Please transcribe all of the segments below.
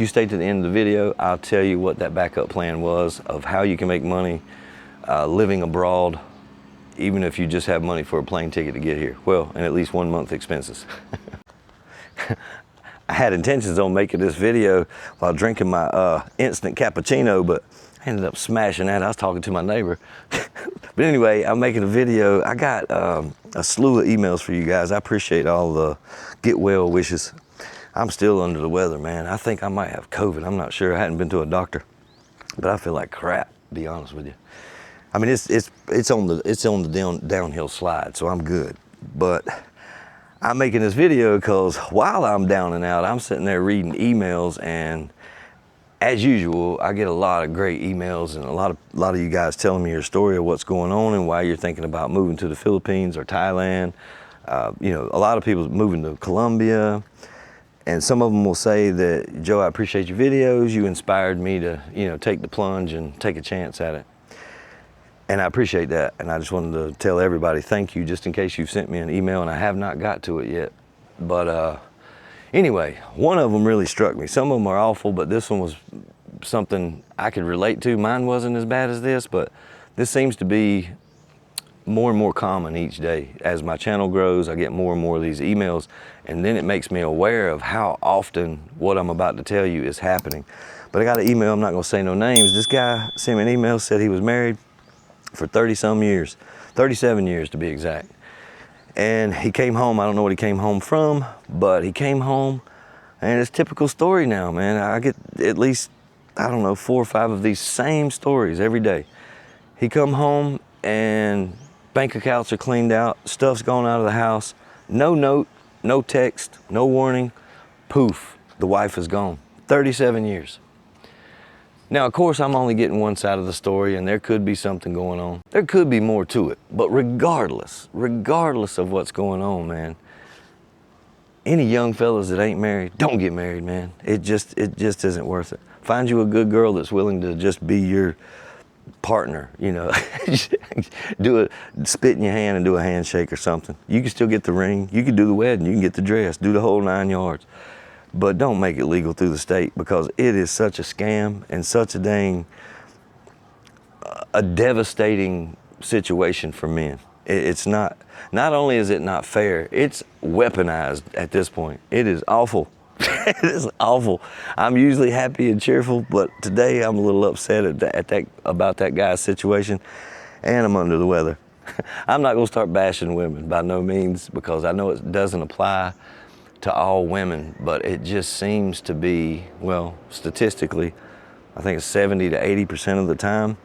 you stay to the end of the video, I'll tell you what that backup plan was of how you can make money living abroad, even if you just have money for a plane ticket to get here. Well, and at least 1 month expenses. I had intentions on making this video while drinking my instant cappuccino, but I ended up smashing that. I was talking to my neighbor. But anyway, I'm making a video. I got a slew of emails for you guys. I appreciate all the get well wishes. I'm still under the weather, man. I think I might have COVID. I'm not sure. I hadn't been to a doctor, but I feel like crap, to be honest with you. I mean, it's on the downhill slide, so I'm good. But I'm making this video because while I'm down and out, I'm sitting there reading emails, and as usual, I get a lot of great emails and a lot of you guys telling me your story of what's going on and why you're thinking about moving to the Philippines or Thailand. You know, a lot of people moving to Colombia, and some of them will say that, Joe, I appreciate your videos. You inspired me to, you know, take the plunge and take a chance at it. And I appreciate that. And I just wanted to tell everybody thank you, just in case you've sent me an email and I have not got to it yet. But anyway, one of them really struck me. Some of them are awful, but this one was something I could relate to. Mine wasn't as bad as this, but this seems to be more and more common each day. As my channel grows, I get more and more of these emails, and then it makes me aware of how often what I'm about to tell you is happening. But I got an email, I'm not gonna say no names. This guy sent me an email, said he was married for 30-some years, 37 years to be exact. And he came home, I don't know what he came home from, but he came home, and it's typical story now, man. I get at least, I don't know, 4 or 5 of these same stories every day. He come home and bank accounts are cleaned out, stuff's gone out of the house, no note, no text, no warning, poof, the wife is gone. 37 years. Now, of course, I'm only getting one side of the story, and there could be something going on. There could be more to it, but regardless of what's going on, man, any young fellas that ain't married, don't get married, man. It just isn't worth it. Find you a good girl that's willing to just be your partner, you know. Spit in your hand and do a handshake or something. You can still get the ring, you can do the wedding, you can get the dress, do the whole 9 yards. But don't make it legal through the state, because it is such a scam and such a devastating situation for men. It's not only is it not fair, it's weaponized at this point. It is awful. It is awful. I'm usually happy and cheerful, but today I'm a little upset about that guy's situation, and I'm under the weather. I'm not gonna start bashing women by no means, because I know it doesn't apply to all women, but it just seems to be, well, statistically, I think it's 70 to 80% of the time,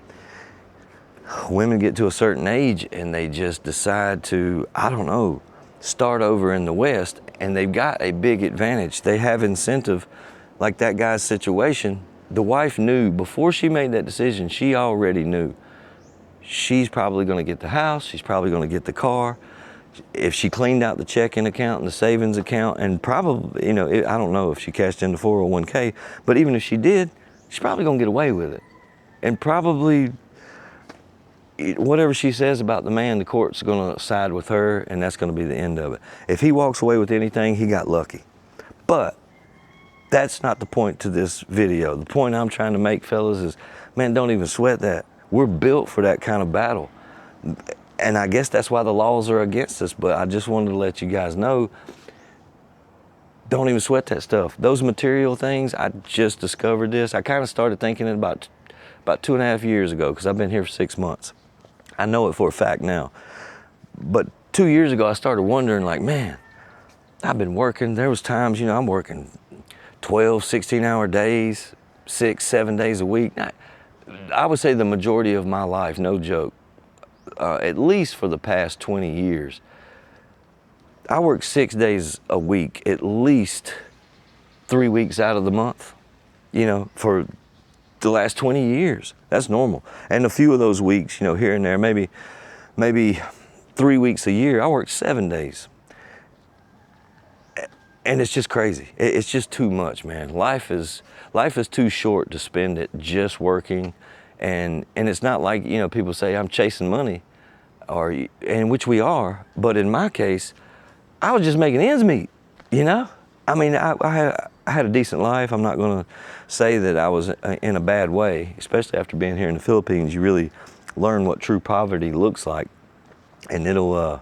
women get to a certain age and they just decide to, I don't know, start over in the West, and they've got a big advantage. They have incentive, like that guy's situation. The wife knew, before she made that decision, she already knew. She's probably gonna get the house, she's probably gonna get the car. If she cleaned out the checking account and the savings account, and probably, you know, I don't know if she cashed in the 401k, but even if she did, she's probably gonna get away with it. And probably, whatever she says about the man, the court's gonna side with her, and that's gonna be the end of it. If he walks away with anything, he got lucky. But that's not the point to this video. The point I'm trying to make, fellas, is, man, don't even sweat that. We're built for that kind of battle. And I guess that's why the laws are against us, but I just wanted to let you guys know, don't even sweat that stuff. Those material things, I just discovered this. I kind of started thinking it about 2.5 years ago, because I've been here for 6 months. I know it for a fact now. But 2 years ago, I started wondering, like, man, I've been working. There was times, you know, I'm working 12, 16-hour days, 6, 7 days a week. I would say the majority of my life, no joke, at least for the past 20 years, I work 6 days a week, at least 3 weeks out of the month, you know, for the last 20 years. That's normal. And a few of those weeks, you know, here and there, maybe 3 weeks a year, I work 7 days. And it's just crazy. It's just too much, man. Life is too short to spend it just working. And it's not like, you know, people say I'm chasing money, and which we are, but in my case, I was just making ends meet, you know? I mean, I had a decent life. I'm not going to say that I was in a bad way, especially after being here in the Philippines. You really learn what true poverty looks like, and it'll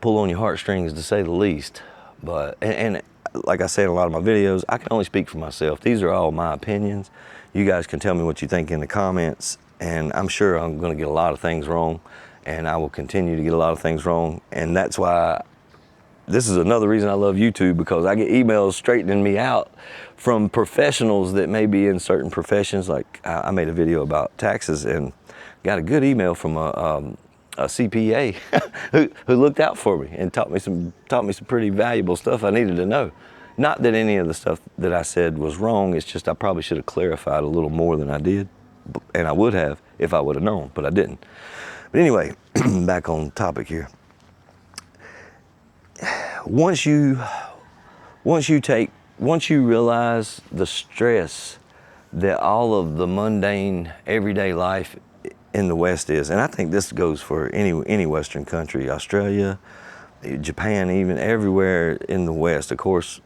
pull on your heartstrings, to say the least. But and like I said in a lot of my videos, I can only speak for myself. These are all my opinions. You guys can tell me what you think in the comments, and I'm sure I'm going to get a lot of things wrong, and I will continue to get a lot of things wrong. And that's why this is another reason I love YouTube, because I get emails straightening me out from professionals that may be in certain professions. Like I made a video about taxes and got a good email from a CPA who looked out for me and taught me some pretty valuable stuff I needed to know. Not that any of the stuff that I said was wrong, it's just I probably should have clarified a little more than I did, and I would have if I would have known, but I didn't. But anyway, back on topic here. Once you realize the stress that all of the mundane everyday life in the West is, and I think this goes for any Western country, Australia, Japan, even everywhere in the West. Of course,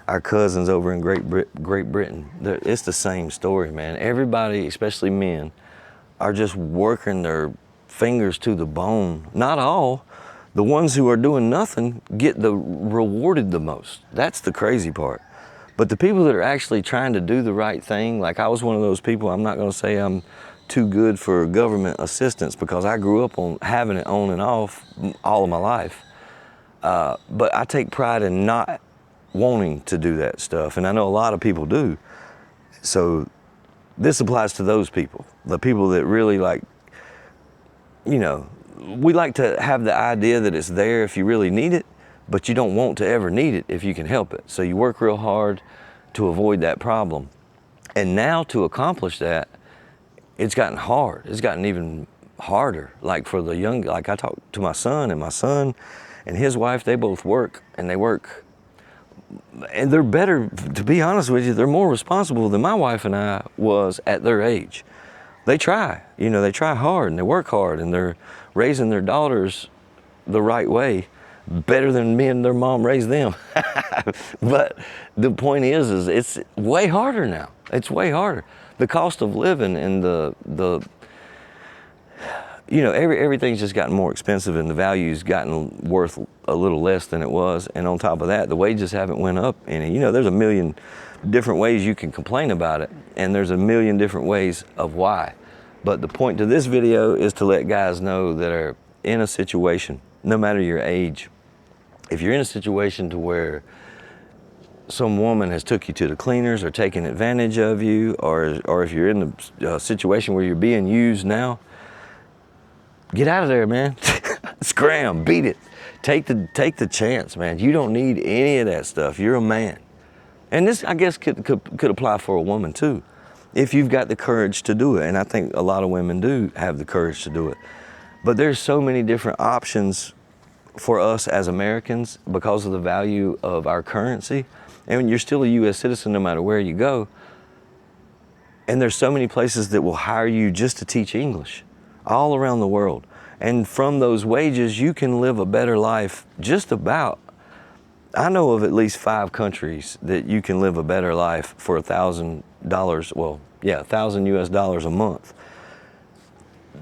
our cousins over in Great Britain, it's the same story, man. Everybody, especially men, are just working their fingers to the bone. Not all. The ones who are doing nothing get rewarded the most. That's the crazy part. But the people that are actually trying to do the right thing, like I was one of those people. I'm not going to say I'm too good for government assistance, because I grew up on having it on and off all of my life. But I take pride in not wanting to do that stuff, and I know a lot of people do. So this applies to those people, the people that really, like, you know, we like to have the idea that it's there if you really need it, but you don't want to ever need it if you can help it. So you work real hard to avoid that problem. And now to accomplish that, it's gotten hard. It's gotten even harder. Like for the young, like I talked to my son and his wife, they both work, and they work, and they're better, to be honest with you, they're more responsible than my wife and I was at their age. They try, you know, they try hard and they work hard, and they're raising their daughters the right way, better than me and their mom raised them. But the point is it's way harder now. It's way harder. The cost of living and the you know, everything's just gotten more expensive, and the value's gotten worth a little less than it was. And on top of that, the wages haven't went up any. You know, there's a million different ways you can complain about it, and there's a million different ways of why. But the point to this video is to let guys know that are in a situation, no matter your age, if you're in a situation to where some woman has took you to the cleaners or taken advantage of you, or if you're in a situation where you're being used now, get out of there, man. Scram, beat it. Take the chance, man. You don't need any of that stuff. You're a man. And this, I guess, could apply for a woman too, if you've got the courage to do it. And I think a lot of women do have the courage to do it. But there's so many different options for us as Americans because of the value of our currency. And you're still a U.S. citizen no matter where you go. And there's so many places that will hire you just to teach English all around the world. And from those wages, you can live a better life just about. I know of at least 5 countries that you can live a better life for $1,000, well, yeah, $1,000 US a month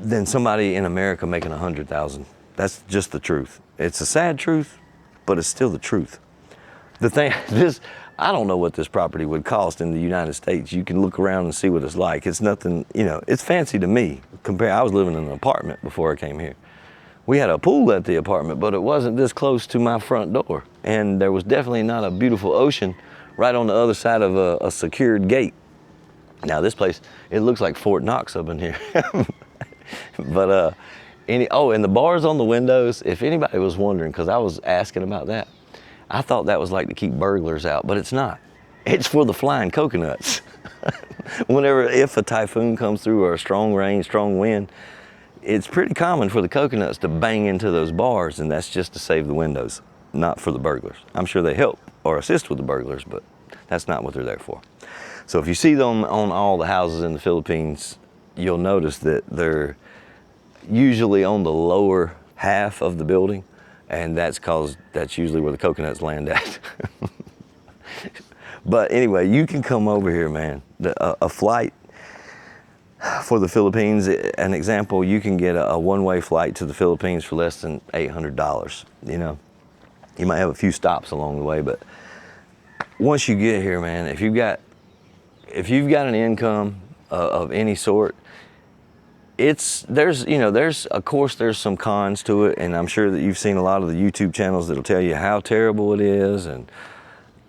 than somebody in America making 100,000. That's just the truth. It's a sad truth, but it's still the truth. The thing, I don't know what this property would cost in the United States. You can look around and see what it's like. It's nothing, you know, it's fancy to me. I was living in an apartment before I came here. We had a pool at the apartment, but it wasn't this close to my front door. And there was definitely not a beautiful ocean right on the other side of a secured gate. Now this place, it looks like Fort Knox up in here. But and the bars on the windows, if anybody was wondering, because I was asking about that, I thought that was like to keep burglars out, but it's not. It's for the flying coconuts. If a typhoon comes through, or a strong rain, strong wind, it's pretty common for the coconuts to bang into those bars, and that's just to save the windows, not for the burglars. I'm sure they help or assist with the burglars, but that's not what they're there for. So if you see them on all the houses in the Philippines, you'll notice that they're usually on the lower half of the building, and that's usually where the coconuts land at. But anyway, you can come over here, man. A flight for the Philippines, an example, you can get a one-way flight to the Philippines for less than $800. You know, you might have a few stops along the way, but once you get here, man, if you've got an income of any sort, there's of course there's some cons to it, and I'm sure that you've seen a lot of the YouTube channels that'll tell you how terrible it is, and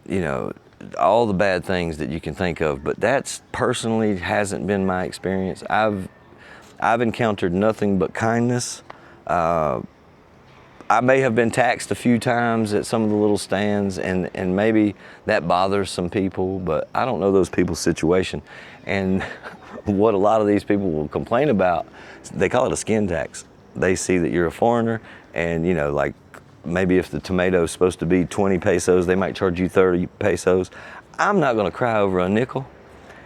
you know, all the bad things that you can think of. But that's personally hasn't been my experience. I've encountered nothing but kindness. I may have been taxed a few times at some of the little stands, and maybe that bothers some people, but I don't know those people's situation. And what a lot of these people will complain about, they call it a skin tax. They see that you're a foreigner, and you know, like maybe if the tomato is supposed to be 20 pesos, they might charge you 30 pesos. I'm not gonna cry over a nickel,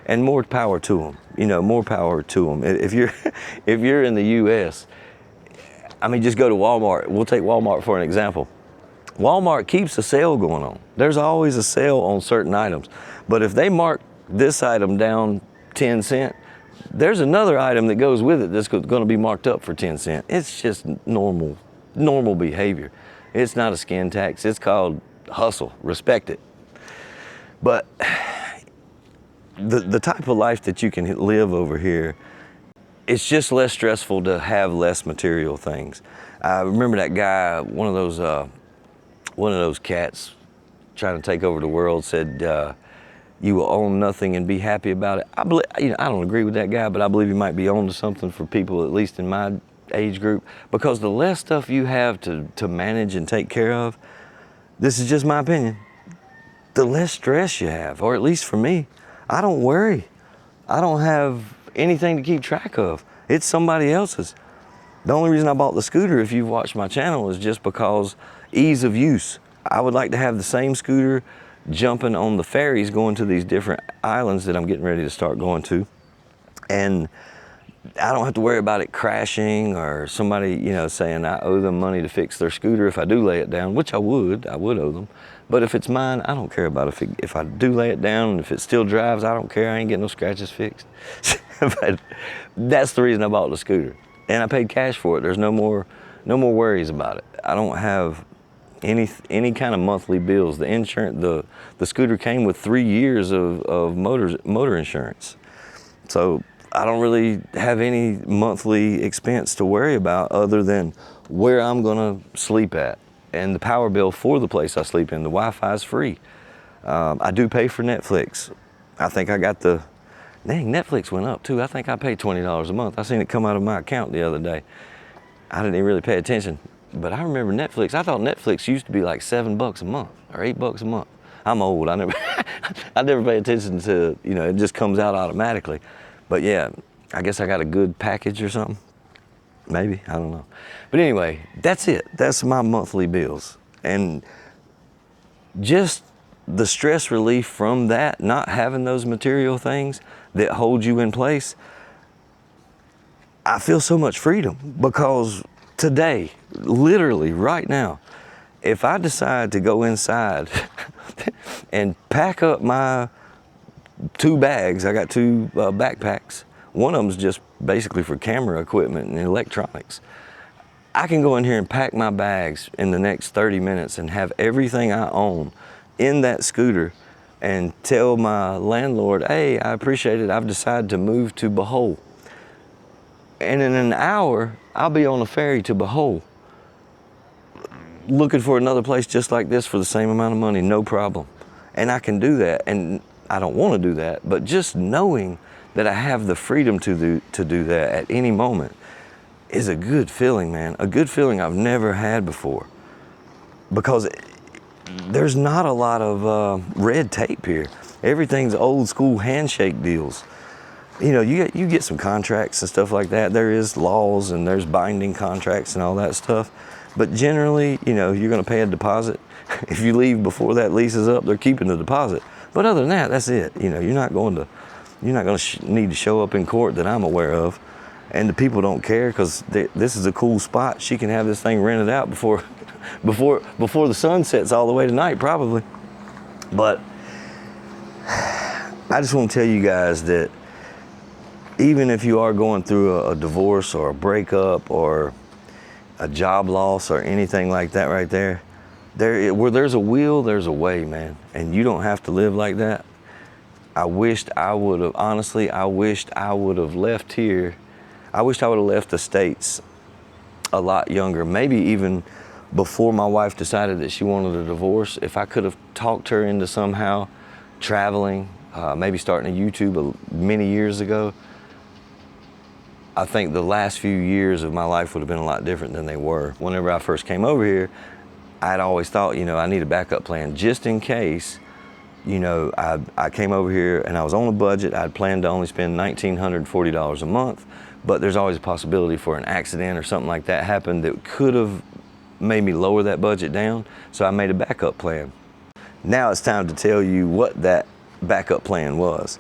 and more power to them. You know, more power to them. If you're in the U.S., I mean, just go to Walmart. We'll take Walmart for an example. Walmart keeps a sale going on. There's always a sale on certain items. But if they mark this item down 10 cents, there's another item that goes with it that's going to be marked up for 10 cents. It's just normal behavior. It's not a skin tax. It's called hustle. Respect it. But the type of life that you can live over here, it's just less stressful to have less material things. I remember that guy, one of those cats trying to take over the world, said, you will own nothing and be happy about it. I don't agree with that guy, but I believe he might be on to something for people, at least in my age group, because the less stuff you have to manage and take care of, this is just my opinion, the less stress you have, or at least for me. I don't worry. I don't have anything to keep track of. It's somebody else's. The only reason I bought the scooter, if you've watched my channel, is just because ease of use. I would like to have the same scooter jumping on the ferries going to these different islands that I'm getting ready to start going to, and I don't have to worry about it crashing or somebody, you know, saying I owe them money to fix their scooter if I do lay it down, which I would owe them. But if it's mine, I don't care about if I do lay it down, and if it still drives, I don't care. I ain't getting no scratches fixed. But that's the reason I bought the scooter, and I paid cash for it. There's no more worries about it. I don't have any kind of monthly bills. The insurance, the scooter came with 3 years of motor insurance, so I don't really have any monthly expense to worry about other than where I'm gonna sleep at and the power bill for the place I sleep in. The Wi-Fi is free. I do pay for Netflix. I think I got Netflix went up too. I think I paid $20 a month. I seen it come out of my account the other day. I didn't even really pay attention, but I remember Netflix. I thought Netflix used to be like $7 a month or $8 a month. I'm old. I never pay attention to, you know, it just comes out automatically. But yeah, I guess I got a good package or something. Maybe, I don't know. But anyway, that's it. That's my monthly bills. And just the stress relief from that, not having those material things that hold you in place, I feel so much freedom, because today, literally right now, if I decide to go inside and pack up my 2 bags, I got 2 backpacks. One of them's just basically for camera equipment and electronics. I can go in here and pack my bags in the next 30 minutes and have everything I own in that scooter and tell my landlord, hey, I appreciate it, I've decided to move to Bohol. And in an hour, I'll be on a ferry to Bohol, looking for another place just like this for the same amount of money, no problem. And I can do that, and I don't want to do that, but just knowing that I have the freedom to do that at any moment is a good feeling, man. A good feeling I've never had before, because there's not a lot of red tape here. Everything's old school handshake deals. You know, you get some contracts and stuff like that. There is laws and there's binding contracts and all that stuff. But generally, you know, you're going to pay a deposit. If you leave before that lease is up, they're keeping the deposit. But other than that, that's it. You know, you're not going to need to show up in court that I'm aware of. And the people don't care, because this is a cool spot. She can have this thing rented out before the sun sets all the way tonight, probably. But I just want to tell you guys that even if you are going through a divorce or a breakup or a job loss or anything like that right there, where there's a will, there's a way, man. And you don't have to live like that. I wished I would have, honestly, I wished I would have left here. I wished I would have left the States a lot younger, maybe even before my wife decided that she wanted a divorce. If I could have talked her into somehow traveling, maybe starting a YouTube many years ago, I think the last few years of my life would have been a lot different than they were. Whenever I first came over here, I'd always thought, you know, I need a backup plan just in case. You know, I came over here and I was on a budget. I'd planned to only spend $1,940 a month, but there's always a possibility for an accident or something like that happen that could have made me lower that budget down. So I made a backup plan. Now it's time to tell you what that backup plan was.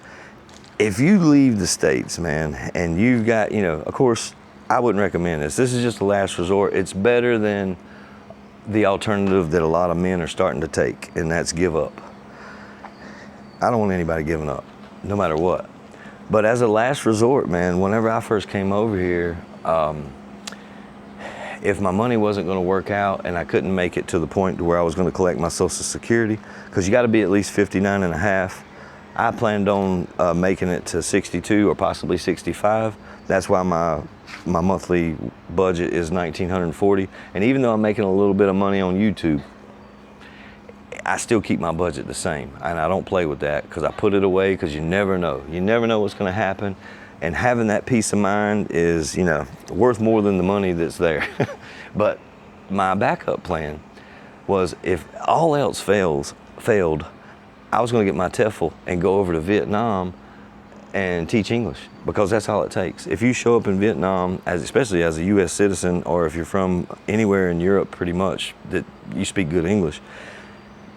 If you leave the States, man, and you've got, you know, of course, I wouldn't recommend this. This is just a last resort. It's better than the alternative that a lot of men are starting to take, and that's give up. I don't want anybody giving up, no matter what. But as a last resort, man, whenever I first came over here, if my money wasn't going to work out and I couldn't make it to the point to where I was going to collect my Social Security, because you got to be at least 59 and a half. I planned on making it to 62 or possibly 65. That's why my monthly budget is $1,940. And even though I'm making a little bit of money on YouTube, I still keep my budget the same. And I don't play with that because I put it away because you never know. You never know what's going to happen. And having that peace of mind is, you know, worth more than the money that's there. But my backup plan was if all else failed, I was going to get my TEFL and go over to Vietnam and teach English, because that's all it takes. If you show up in Vietnam, especially as a U.S. citizen, or if you're from anywhere in Europe pretty much that you speak good English,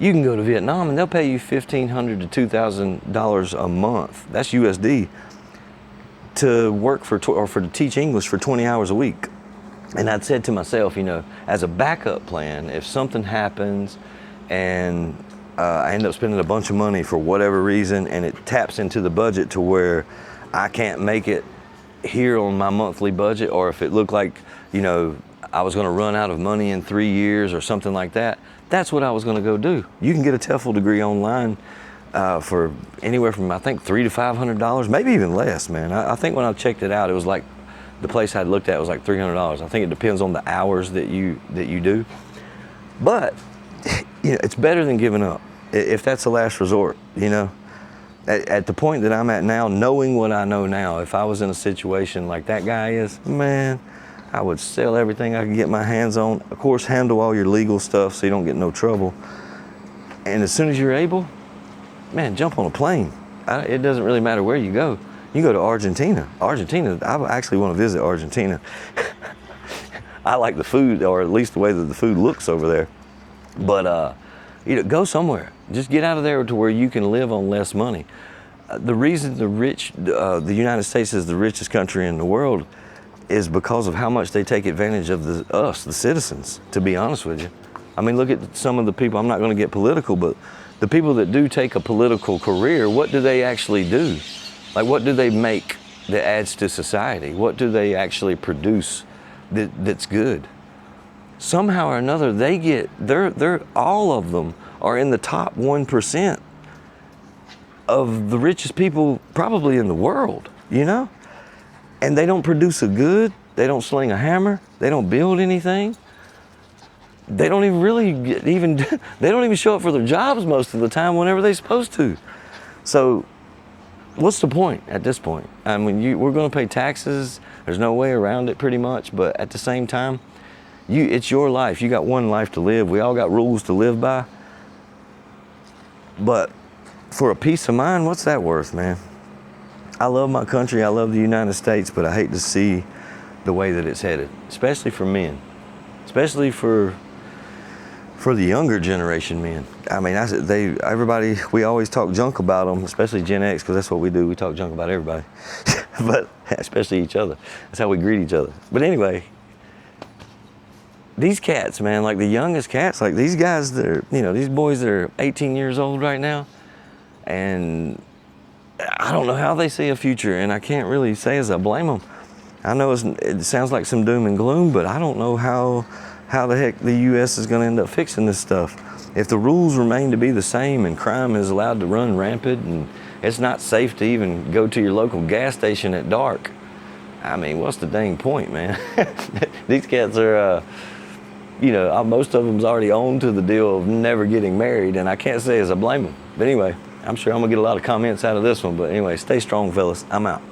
you can go to Vietnam and they'll pay you $1,500 to $2,000 a month. That's USD. To work to teach English for 20 hours a week. And I'd said to myself, you know, as a backup plan, if something happens and I end up spending a bunch of money for whatever reason and it taps into the budget to where I can't make it here on my monthly budget, or if it looked like, you know, I was going to run out of money in 3 years or something like that, that's what I was going to go do. You can get a TEFL degree online for anywhere from, I think, $300 to $500, maybe even less, man. I think when I checked it out, it was like, the place I'd looked at was like $300. I think it depends on the hours that you do. But, you know, it's better than giving up, if that's the last resort, you know. At the point that I'm at now, knowing what I know now, if I was in a situation like that guy is, man, I would sell everything I could get my hands on. Of course, handle all your legal stuff so you don't get in no trouble. And as soon as you're able, man, jump on a plane. It doesn't really matter where you go. You go to Argentina. I actually want to visit Argentina. I like the food, or at least the way that the food looks over there. But, you know, go somewhere. Just get out of there to where you can live on less money. The reason the United States is the richest country in the world is because of how much they take advantage of us, the citizens, to be honest with you. I mean, look at some of the people, I'm not going to get political, but the people that do take a political career, what do they actually do? Like, what do they make that adds to society? What do they actually produce that's good? Somehow or another, they're all of them are in the top 1% of the richest people probably in the world, you know? And they don't produce a good, they don't sling a hammer, they don't build anything. They don't even they don't even show up for their jobs most of the time whenever they're supposed to. So what's the point at this point? I mean, we're going to pay taxes. There's no way around it pretty much. But at the same time, it's your life. You got one life to live. We all got rules to live by. But for a peace of mind, what's that worth, man? I love my country. I love the United States, but I hate to see the way that it's headed, especially for men, especially for the younger generation men. I mean, everybody, we always talk junk about them, especially Gen X, because that's what we do. We talk junk about everybody, but especially each other. That's how we greet each other. But anyway, these cats, man, like the youngest cats, like these guys that are, you know, these boys that are 18 years old right now, And I don't know how they see a future, and I can't really say as I blame them. I know it sounds like some doom and gloom, but I don't know how the heck the U.S. is going to end up fixing this stuff. If the rules remain to be the same and crime is allowed to run rampant and it's not safe to even go to your local gas station at dark, I mean, what's the dang point, man? These cats are, you know, most of them's already on to the deal of never getting married, and I can't say as I blame them. But anyway, I'm sure I'm going to get a lot of comments out of this one. But anyway, stay strong, fellas. I'm out.